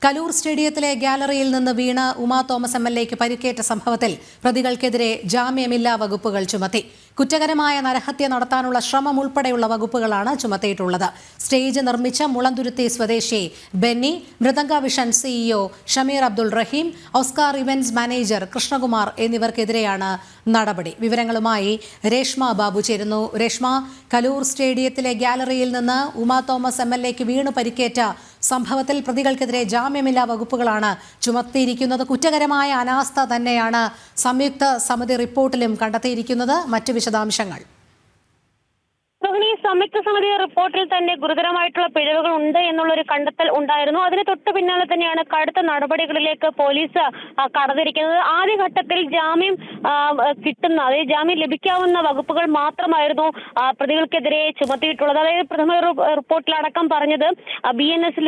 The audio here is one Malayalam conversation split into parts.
കലൂർ സ്റ്റേഡിയത്തിലെ ഗാലറിയിൽ നിന്ന് വീണ് ഉമാ തോമസ് എംഎൽഎക്ക് പരിക്കേറ്റ സംഭവത്തിൽ പ്രതികൾക്കെതിരെ ജാമ്യമില്ലാ വകുപ്പുകൾ ചുമത്തി. കുറ്റകരമായ നരഹത്യ നടത്താനുള്ള ശ്രമം ഉൾപ്പെടെയുള്ള വകുപ്പുകളാണ് ചുമത്തിയിട്ടുള്ളത്. സ്റ്റേജ് നിർമ്മിച്ച മുളന്തുരുത്തി സ്വദേശി ബെന്നി, മൃദംഗ വിഷൻ സിഇഒ ഷമീർ അബ്ദുൾ റഹീം, ഓസ്കാർ ഇവന്റ്സ് മാനേജർ കൃഷ്ണകുമാർ എന്നിവർക്കെതിരെയാണ് നടപടി. വിവരങ്ങളുമായി രേഷ്മ ബാബു ചേരുന്നു. രേഷ്മ, കലൂർ സ്റ്റേഡിയത്തിലെ ഗാലറിയിൽ നിന്ന് ഉമാ തോമസ് എംഎൽഎക്ക് വീണു പരിക്കേറ്റ സംഭവത്തിൽ പ്രതികൾക്കെതിരെ ജാമ്യമില്ലാ വകുപ്പുകളാണ് ചുമത്തിയിരിക്കുന്നത്. കുറ്റകരമായ അനാസ്ഥ തന്നെയാണ് സംയുക്ത സമിതി റിപ്പോർട്ടിലും കണ്ടെത്തിയിരിക്കുന്നത്. മറ്റു വിശദാംശങ്ങൾ. സംയുക്ത സമിതി റിപ്പോർട്ടിൽ തന്നെ ഗുരുതരമായിട്ടുള്ള പിഴവുകൾ ഉണ്ട് എന്നുള്ളൊരു കണ്ടെത്തൽ ഉണ്ടായിരുന്നു. അതിന് തൊട്ടു പിന്നാലെ തന്നെയാണ് കടുത്ത നടപടികളിലേക്ക് പോലീസ് കടന്നിരിക്കുന്നത്. ആദ്യഘട്ടത്തിൽ ജാമ്യം കിട്ടുന്ന, അതായത് ജാമ്യം ലഭിക്കാവുന്ന വകുപ്പുകൾ മാത്രമായിരുന്നു പ്രതികൾക്കെതിരെ ചുമത്തിയിട്ടുള്ളത്. അതായത് പ്രഥമ റിപ്പോർട്ടിലടക്കം പറഞ്ഞത് BNS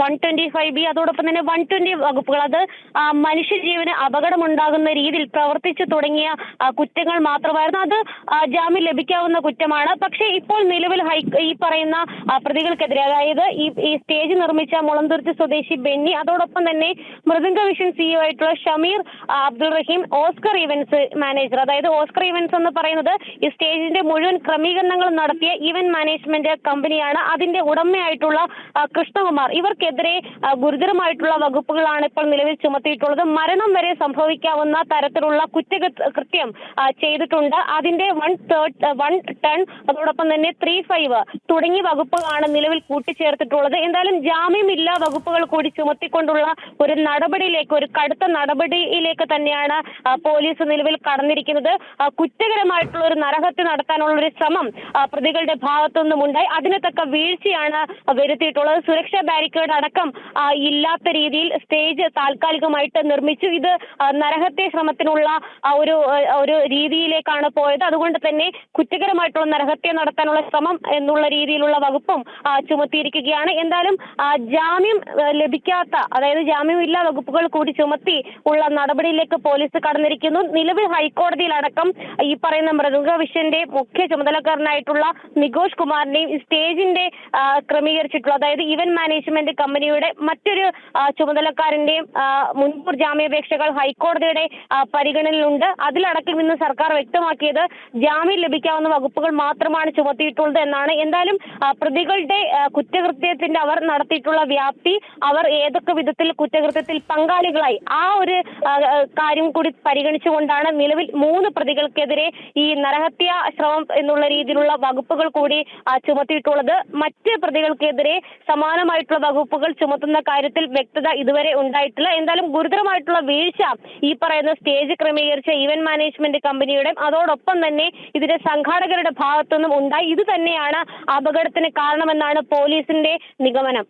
125B, അതോടൊപ്പം തന്നെ 120 വകുപ്പുകൾ. അത് മനുഷ്യജീവന് അപകടമുണ്ടാകുന്ന രീതിയിൽ പ്രവർത്തിച്ചു തുടങ്ങിയ കുറ്റങ്ങൾ മാത്രമായിരുന്നു. അത് ജാമ്യം ലഭിക്കാവുന്ന കുറ്റമാണ്. പക്ഷേ ഇപ്പോൾ നിലവിൽ ഈ പറയുന്ന പ്രതികൾക്കെതിരെ, അതായത് ഈ സ്റ്റേജ് നിർമ്മിച്ച മുളന്തുരുത്തി സ്വദേശി ബെന്നി, അതോടൊപ്പം തന്നെ മൃദംഗ വിഷൻ സിഇഒ ആയിട്ടുള്ള ഷമീർ അബ്ദുൾ റഹീം, ഓസ്കർ ഇവന്റ്സ് മാനേജർ, അതായത് ഓസ്കർ ഇവന്റ്സ് എന്ന് പറയുന്നത് ഈ സ്റ്റേജിന്റെ മുഴുവൻ ക്രമീകരണങ്ങളും നടത്തിയ ഇവന്റ് മാനേജ്മെന്റ് കമ്പനിയാണ്. അതിന്റെ ഉടമയായിട്ടുള്ള കൃഷ്ണകുമാർ, ഇവർക്കെതിരെ ഗുരുതരമായിട്ടുള്ള വകുപ്പുകളാണ് ഇപ്പോൾ നിലവിൽ ചുമത്തിയിട്ടുള്ളത്. മരണം വരെ സംഭവിക്കാവുന്ന തരത്തിലുള്ള കുറ്റകൃത്യം ചെയ്തിട്ടുണ്ട്. അതിന്റെ 1 ടൺ, അതോടൊപ്പം തന്നെ 35 തുടങ്ങിയ വകുപ്പുകളാണ് നിലവിൽ കൂട്ടിച്ചേർത്തിട്ടുള്ളത്. എന്തായാലും ജാമ്യമില്ലാ വകുപ്പുകൾ കൂടി ചുമത്തിക്കൊണ്ടുള്ള ഒരു നടപടിയിലേക്ക്, ഒരു കടുത്ത നടപടിയിലേക്ക് തന്നെയാണ് പോലീസ് നിലവിൽ കടന്നിരിക്കുന്നത്. കുറ്റകരമായിട്ടുള്ള ഒരു നരഹത്യ നടത്താനുള്ള ഒരു ശ്രമം പ്രതികളുടെ ഭാഗത്തു നിന്നും ഉണ്ടായി. അതിന് തക്ക വീഴ്ചയാണ് വരുത്തിയിട്ടുള്ളത്. സുരക്ഷാ ബാരിക്കേഡ് അടക്കം ഇല്ലാത്ത രീതിയിൽ സ്റ്റേജ് താൽക്കാലികമായിട്ട് നിർമ്മിച്ചു. ഇത് നരഹത്യ ശ്രമത്തിനുള്ള ഒരു രീതിയിലേക്കാണ് പോയത്. അതുകൊണ്ട് തന്നെ കുറ്റകരമായിട്ടുള്ള നരഹത്യ നടത്താനുള്ള ശ്രമം എന്നുള്ള രീതിയിലുള്ള വകുപ്പും ചുമത്തിയിരിക്കുകയാണ്. എന്തായാലും ജാമ്യം ലഭിക്കാത്ത, അതായത് ജാമ്യമില്ലാ വകുപ്പുകൾ കൂടി ചുമത്തി ഉള്ള നടപടിയിലേക്ക് പോലീസ് കടന്നിരിക്കുന്നു. നിലവിൽ ഹൈക്കോടതിയിലടക്കം ഈ പറയുന്ന മൃദംഗ വിഷന്റെ മുഖ്യ ചുമതലക്കാരനായിട്ടുള്ള നികോഷ് കുമാറിന്റെയും സ്റ്റേജിന്റെ ക്രമീകരിച്ചിട്ടുള്ള, അതായത് ഇവന്റ് മാനേജ്മെന്റ് കമ്പനിയുടെ മറ്റൊരു ചുമതലക്കാരന്റെയും മുൻകൂർ ജാമ്യാപേക്ഷകൾ ഹൈക്കോടതിയുടെ പരിഗണനയിലുണ്ട്. അതിലടക്കം ഇന്ന് സർക്കാർ വ്യക്തമാക്കിയത് ജാമ്യം ലഭിക്കാവുന്ന വകുപ്പുകൾ മാത്രമാണ് ചുമത്തിയിട്ടുള്ളത് എന്നാണ്. എന്തായാലും പ്രതികളുടെ കുറ്റകൃത്യത്തിന്റെ അവർ നടത്തിയിട്ടുള്ള വ്യാപ്തി, അവർ ഏതൊക്കെ വിധത്തിൽ കുറ്റകൃത്യത്തിൽ പങ്കാളികളായി, ആ ഒരു കാര്യം കൂടി പരിഗണിച്ചുകൊണ്ടാണ് നിലവിൽ 3 പ്രതികൾക്കെതിരെ ഈ നരഹത്യ ശ്രമം എന്നുള്ള രീതിയിലുള്ള വകുപ്പുകൾ കൂടി ചുമത്തിയിട്ടുള്ളത്. മറ്റ് പ്രതികൾക്കെതിരെ സമാനമായിട്ടുള്ള വകുപ്പുകൾ ചുമത്തുന്ന കാര്യത്തിൽ വ്യക്തത ഇതുവരെ ഉണ്ടായിട്ടില്ല. എന്തായാലും ഗുരുതരമായിട്ടുള്ള വീഴ്ച ഈ പറയുന്ന സ്റ്റേജ് ക്രമീകരിച്ച ഇവന്റ് മാനേജ്മെന്റ് കമ്പനിയുടെ, അതോടൊപ്പം തന്നെ ഇതിന്റെ സംഘാടകരുടെ ഭാഗത്തുനിന്നും ഉണ്ടായി. ഇത് തന്നെയാണ് അപകടത്തിന് കാരണമെന്നാണ് പോലീസിന്റെ നിഗമനം.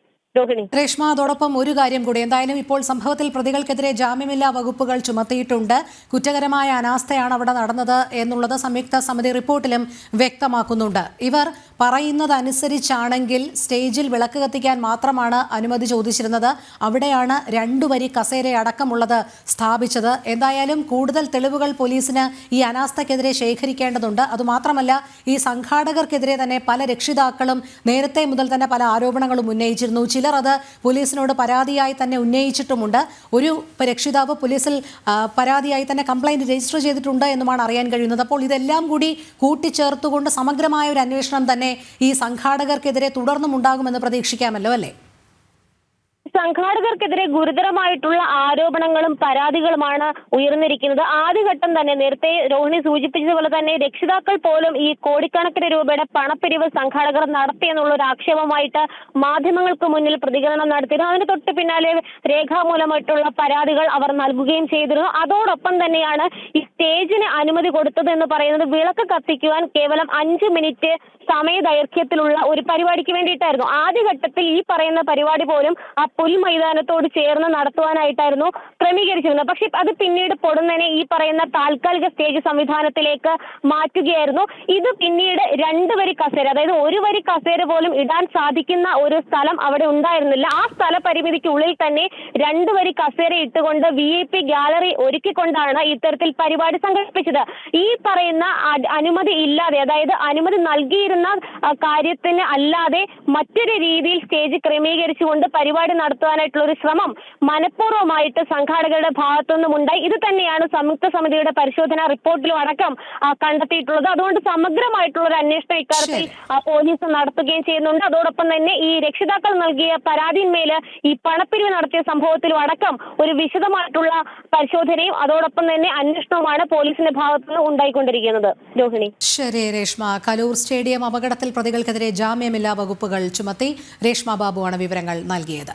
രേഷ്മ, അതോടൊപ്പം ഒരു കാര്യം കൂടി. എന്തായാലും ഇപ്പോൾ സംഭവത്തിൽ പ്രതികൾക്കെതിരെ ജാമ്യമില്ലാ വകുപ്പുകൾ ചുമത്തിയിട്ടുണ്ട്. കുറ്റകരമായ അനാസ്ഥയാണ് അവിടെ നടന്നത് എന്നുള്ളത് സംയുക്ത സമിതി റിപ്പോർട്ടിലും വ്യക്തമാക്കുന്നുണ്ട്. ഇവർ പറയുന്നതനുസരിച്ചാണെങ്കിൽ സ്റ്റേജിൽ വിളക്ക് കത്തിക്കാൻ മാത്രമാണ് അനുമതി ചോദിച്ചിരുന്നത്. അവിടെയാണ് 2 വരി കസേരയടക്കമുള്ളത് സ്ഥാപിച്ചത്. എന്തായാലും കൂടുതൽ തെളിവുകൾ പോലീസിന് ഈ അനാസ്ഥയ്ക്കെതിരെ ശേഖരിക്കേണ്ടതുണ്ട്. അതുമാത്രമല്ല, ഈ സംഘാടകർക്കെതിരെ തന്നെ പല രക്ഷിതാക്കളും നേരത്തെ മുതൽ തന്നെ പല ആരോപണങ്ങളും ഉന്നയിച്ചിരുന്നു. ചിലർ അത് പോലീസിനോട് പരാതിയായി തന്നെ ഉന്നയിച്ചിട്ടുമുണ്ട്. ഒരു രക്ഷിതാവ് പോലീസിൽ പരാതിയായി തന്നെ കംപ്ലൈന്റ് രജിസ്റ്റർ ചെയ്തിട്ടുണ്ട് എന്നുമാണ് അറിയാൻ കഴിയുന്നത്. അപ്പോൾ ഇതെല്ലാം കൂടി കൂട്ടിച്ചേർത്തുകൊണ്ട് സമഗ്രമായ ഒരു അന്വേഷണം തന്നെ ഈ സംഘാടകർക്കെതിരെ തുടർന്നും ഉണ്ടാകുമെന്ന് പ്രതീക്ഷിക്കാമല്ലോ, അല്ലേ? സംഘാടകർക്കെതിരെ ഗുരുതരമായിട്ടുള്ള ആരോപണങ്ങളും പരാതികളുമാണ് ഉയർന്നിരിക്കുന്നത്. ആദ്യഘട്ടം തന്നെ നേരത്തെ രോഹിണി സൂചിപ്പിച്ചതുപോലെ തന്നെ രക്ഷിതാക്കൾ പോലും ഈ കോടിക്കണക്കിന് രൂപയുടെ പണപ്പിരിവ് സംഘാടകർ നടത്തിയെന്നുള്ള ഒരു ആക്ഷേപമായിട്ട് മാധ്യമങ്ങൾക്ക് മുന്നിൽ പ്രതികരണം നടത്തിയിരുന്നു. അതിന് തൊട്ട് പിന്നാലെ രേഖാമൂലമായിട്ടുള്ള പരാതികൾ അവർ നൽകുകയും ചെയ്തിരുന്നു. അതോടൊപ്പം തന്നെയാണ് ഈ സ്റ്റേജിന് അനുമതി കൊടുത്തത് എന്ന് പറയുന്നത് വിളക്ക് കത്തിക്കുവാൻ കേവലം 5 മിനിറ്റ് സമയദൈർഘ്യത്തിലുള്ള ഒരു പരിപാടിക്ക് വേണ്ടിയിട്ടായിരുന്നു. ആദ്യഘട്ടത്തിൽ ഈ പറയുന്ന പരിപാടി പോലും ആ പുൽമൈതാനത്തോട് ചേർന്ന് നടത്തുവാനായിട്ടായിരുന്നു ക്രമീകരിച്ചിരുന്നത്. പക്ഷെ അത് പിന്നീട് പൊടുന്നനെ ഈ പറയുന്ന താൽക്കാലിക സ്റ്റേജ് സംവിധാനത്തിലേക്ക് മാറ്റുകയായിരുന്നു. ഇത് പിന്നീട് 2 വരി കസേര, അതായത് 1 വരി കസേര പോലും ഇടാൻ സാധിക്കുന്ന ഒരു സ്ഥലം അവിടെ ഉണ്ടായിരുന്നില്ല. ആ സ്ഥല പരിമിതിക്കുള്ളിൽ തന്നെ 2 വരി കസേര ഇട്ടുകൊണ്ട് VIP ഗാലറി ഒരുക്കിക്കൊണ്ടാണ് ഇത്തരത്തിൽ പരിപാടി സംഘടിപ്പിച്ചത്. ഈ പറയുന്ന അനുമതി ഇല്ലാതെ, അതായത് അനുമതി നൽകിയിരുന്ന കാര്യത്തിന് അല്ലാതെ മറ്റൊരു രീതിയിൽ സ്റ്റേജ് ക്രമീകരിച്ചുകൊണ്ട് പരിപാടി രക്ഷപ്പെടുത്തുവാനായിട്ടുള്ള ഒരു ശ്രമം മനഃപൂർവ്വമായിട്ട് സംഘാടകരുടെ ഭാഗത്തുനിന്നും ഉണ്ടായി. ഇത് തന്നെയാണ് സംയുക്ത സമിതിയുടെ പരിശോധനാ റിപ്പോർട്ടിലും അടക്കം കണ്ടെത്തിയിട്ടുള്ളത്. അതുകൊണ്ട് സമഗ്രമായിട്ടുള്ള ഒരു അന്വേഷണം ഇക്കാര്യത്തിൽ പോലീസ് നടത്തുകയും ചെയ്യുന്നുണ്ട്. അതോടൊപ്പം തന്നെ ഈ രക്ഷിതാക്കൾ നൽകിയ പരാതിന്മേല് ഈ പണപ്പിരിവ് നടത്തിയ സംഭവത്തിലും അടക്കം ഒരു വിശദമായിട്ടുള്ള പരിശോധനയും അതോടൊപ്പം തന്നെ അന്വേഷണവുമാണ് പോലീസിന്റെ ഭാഗത്തുനിന്ന് ഉണ്ടായിക്കൊണ്ടിരിക്കുന്നത്. രോഹിണി. ശരി രേഷ്മ, കലൂർ സ്റ്റേഡിയം അപകടത്തിൽ പ്രതികൾക്കെതിരെ ജാമ്യമില്ലാ വകുപ്പുകൾ ചുമത്തി. രേഷ്മ ബാബുവാണ് വിവരങ്ങൾ നൽകിയത്.